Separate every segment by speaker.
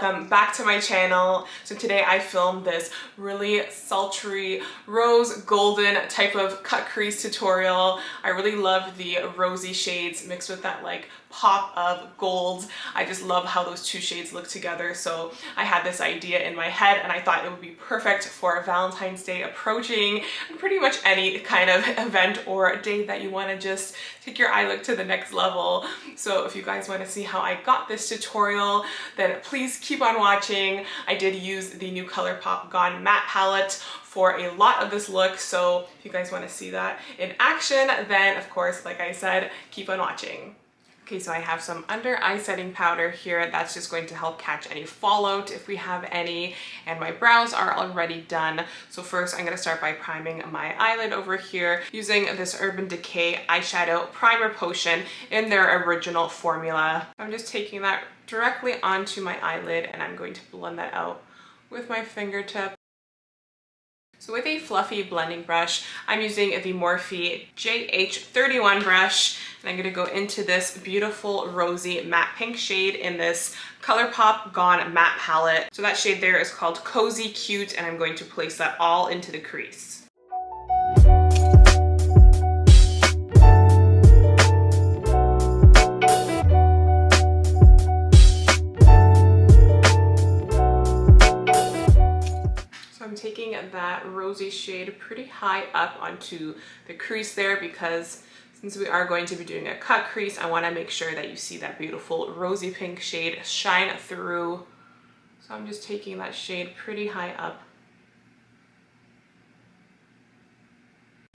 Speaker 1: welcome back to my channel. So today I filmed this really sultry rose golden type of cut crease tutorial. I really love the rosy shades mixed with that like pop of gold. I just love how those two shades look together. So I had this idea in my head and I thought it would be perfect for Valentine's Day approaching and pretty much any kind of event or day that you want to just take your eye look to the next level. So if you guys want to see how I got this tutorial, then please keep on watching. I did use the new Colourpop Gone Matte palette for a lot of this look, so if you guys want to see that in action, then of course, like I said, keep on watching. Okay, so I have some under eye setting powder here. That's just going to help catch any fallout if we have any. And my brows are already done. So first I'm going to start by priming my eyelid over here using this Urban Decay eyeshadow primer potion in their original formula. I'm just taking that directly onto my eyelid and I'm going to blend that out with my fingertip. So with a fluffy blending brush, I'm using the Morphe JH31 brush, and I'm going to go into this beautiful rosy matte pink shade in this Colourpop Gone Matte palette. So that shade there is called Cozy Cute, and I'm going to place that all into the crease. I'm taking that rosy shade pretty high up onto the crease there because since we are going to be doing a cut crease, I want to make sure that you see that beautiful rosy pink shade shine through. So I'm just taking that shade pretty high up.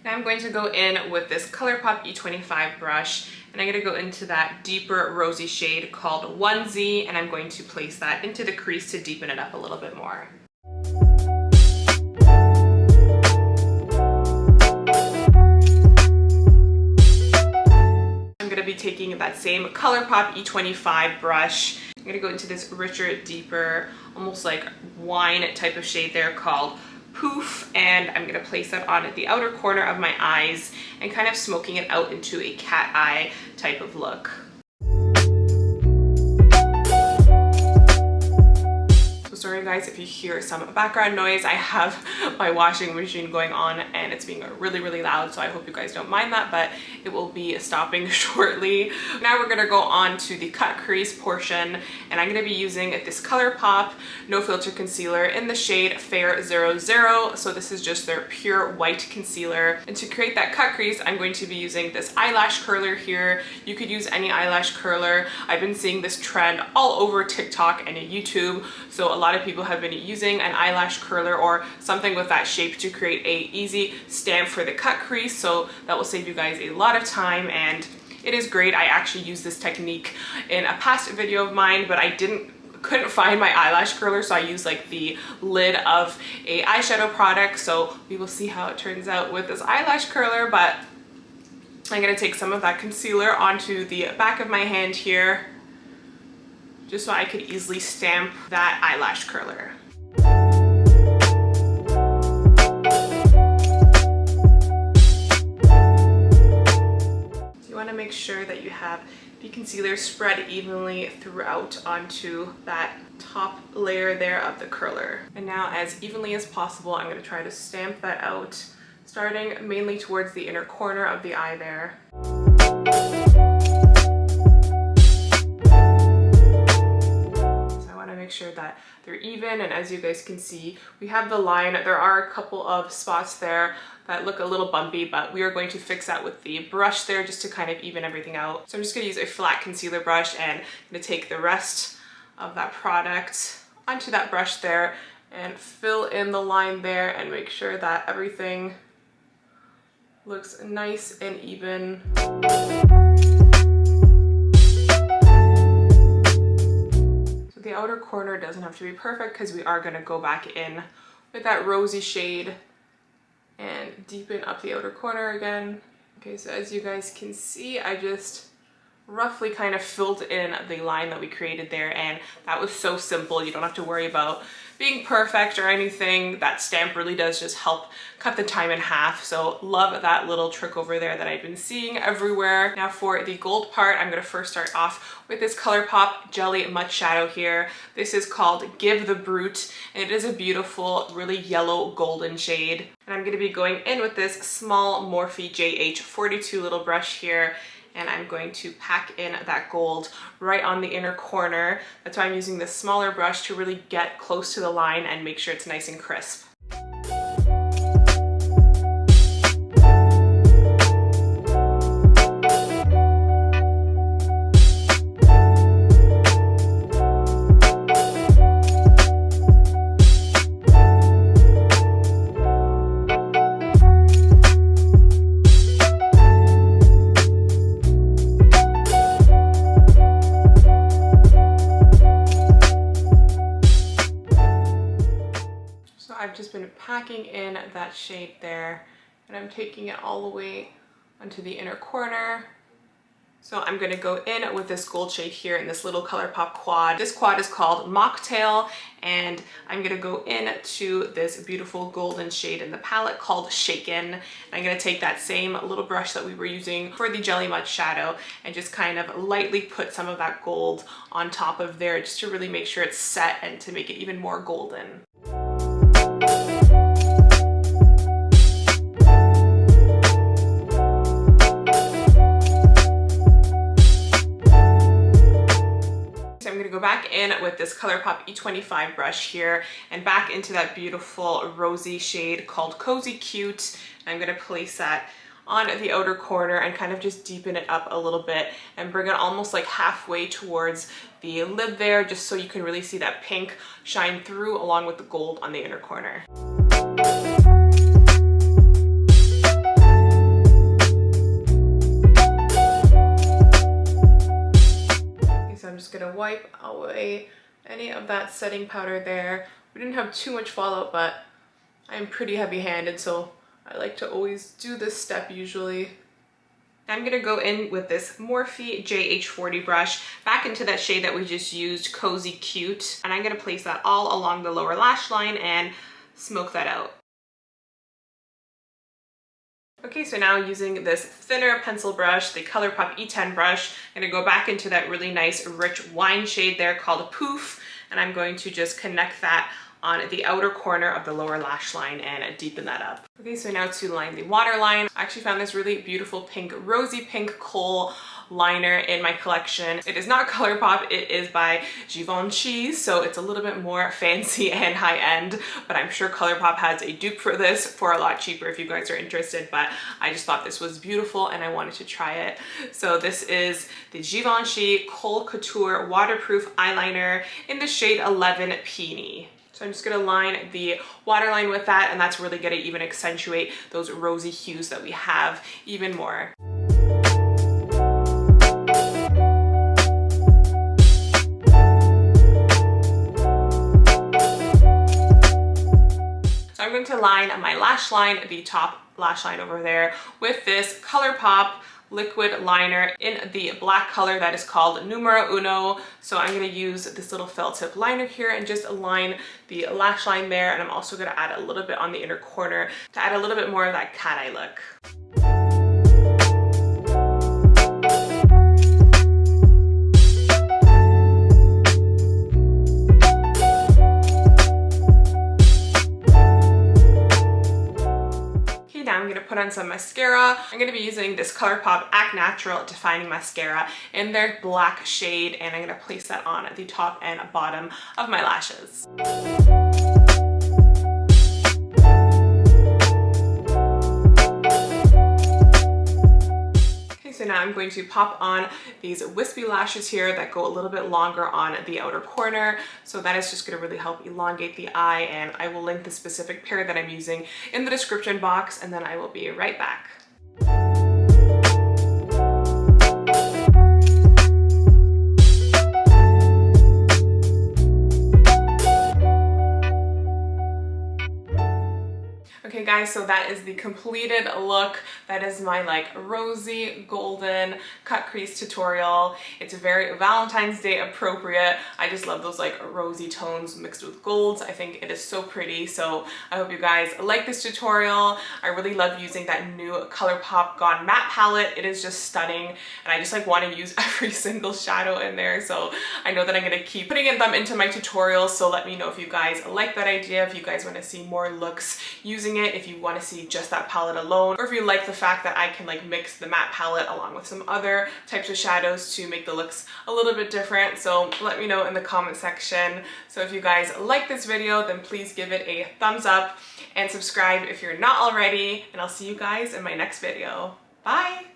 Speaker 1: Now I'm going to go in with this Colourpop E25 brush and I'm going to go into that deeper rosy shade called 1Z and I'm going to place that into the crease to deepen it up a little bit more. Be taking that same Colourpop E25 brush. I'm going to go into this richer, deeper, almost like wine type of shade there called Poof, and I'm going to place that on at the outer corner of my eyes and kind of smoking it out into a cat eye type of look. Sorry guys if you hear some background noise. I have my washing machine going on and it's being really loud, so I hope you guys don't mind that, but it will be stopping shortly. Now we're gonna go on to the cut crease portion and I'm gonna be using this Colourpop No Filter Concealer in the shade Fair 00. So this is just their pure white concealer. And to create that cut crease, I'm going to be using this eyelash curler here. You could use any eyelash curler. I've been seeing this trend all over TikTok and YouTube. So a lot of people have been using an eyelash curler or something with that shape to create a easy stamp for the cut crease, so that will save you guys a lot of time and it is great. I actually used this technique in a past video of mine, but I couldn't find my eyelash curler, so I used like the lid of a eyeshadow product. So we will see how it turns out with this eyelash curler, but I'm gonna take some of that concealer onto the back of my hand here just so I could easily stamp that eyelash curler. So you want to make sure that you have the concealer spread evenly throughout onto that top layer there of the curler. And now as evenly as possible, I'm going to try to stamp that out, starting mainly towards the inner corner of the eye there. Make sure that they're even, and as you guys can see, we have the line. There are a couple of spots there that look a little bumpy, but we are going to fix that with the brush there just to kind of even everything out. So I'm just going to use a flat concealer brush and I'm going to take the rest of that product onto that brush there and fill in the line there and make sure that everything looks nice and even. The outer corner doesn't have to be perfect because we are going to go back in with that rosy shade and deepen up the outer corner again. Okay, so as you guys can see, I just roughly kind of filled in the line that we created there, and that was so simple. You don't have to worry about being perfect or anything. That stamp really does just help cut the time in half. So love that little trick over there that I've been seeing everywhere. Now for the gold part, I'm gonna first start off with this Colourpop Jelly Mud Shadow here. This is called Give the Brute, and it is a beautiful, really yellow golden shade. And I'm gonna be going in with this small Morphe JH42 little brush here, and I'm going to pack in that gold right on the inner corner. That's why I'm using this smaller brush to really get close to the line and make sure it's nice and crisp. I've just been packing in that shade there, and I'm taking it all the way onto the inner corner. So I'm going to go in with this gold shade here in this little Colourpop quad. This quad is called Mocktail, and I'm going to go into this beautiful golden shade in the palette called Shaken. And I'm going to take that same little brush that we were using for the Jelly Mud Shadow and just kind of lightly put some of that gold on top of there just to really make sure it's set and to make it even more golden. I'm going to go back in with this Colourpop E25 brush here and back into that beautiful rosy shade called Cozy Cute. I'm going to place that on the outer corner and kind of just deepen it up a little bit and bring it almost like halfway towards the lid there, just so you can really see that pink shine through along with the gold on the inner corner. So I'm just gonna wipe away any of that setting powder there. We didn't have too much fallout, but I'm pretty heavy-handed, so I like to always do this step usually. I'm gonna go in with this Morphe JH40 brush back into that shade that we just used, Cozy Cute, and I'm gonna place that all along the lower lash line and smoke that out. Okay, so now using this thinner pencil brush, the Colourpop E10 brush, I'm gonna go back into that really nice rich wine shade there called Poof, and I'm going to just connect that on the outer corner of the lower lash line and deepen that up. Okay, so now to line the waterline, I actually found this really beautiful pink, rosy pink kohl liner in my collection. It is not Colourpop, it is by Givenchy, so it's a little bit more fancy and high-end, but I'm sure Colourpop has a dupe for this for a lot cheaper if you guys are interested, but I just thought this was beautiful and I wanted to try it. So this is the Givenchy Kohl Couture Waterproof Eyeliner in the shade 11 Peony. So I'm just gonna line the waterline with that, and that's really gonna even accentuate those rosy hues that we have even more. So I'm going to line my lash line, the top lash line over there, with this Colourpop liquid liner in the black color that is called Numero Uno. So I'm going to use this little felt tip liner here and just align the lash line there, and I'm also going to add a little bit on the inner corner to add a little bit more of that cat eye look. I'm going to put on some mascara. I'm going to be using this Colourpop Act Natural Defining Mascara in their black shade, and I'm going to place that on the top and bottom of my lashes. So now I'm going to pop on these wispy lashes here that go a little bit longer on the outer corner. So that is just going to really help elongate the eye, and I will link the specific pair that I'm using in the description box, and then I will be right back. Okay guys, so that is the completed look. That is my like rosy golden cut crease tutorial. It's very Valentine's Day appropriate. I just love those like rosy tones mixed with golds. I think it is so pretty. So I hope you guys like this tutorial. I really love using that new Colourpop Gone Matte palette. It is just stunning, and I just like want to use every single shadow in there. So I know that I'm gonna keep putting them into my tutorials. So let me know if you guys like that idea, if you guys want to see more looks using it, if you want to see just that palette alone, or if you like the fact that I can like mix the matte palette along with some other types of shadows to make the looks a little bit different. So let me know in the comment section. So if you guys like this video, then please give it a thumbs up and subscribe if you're not already, and I'll see you guys in my next video. Bye!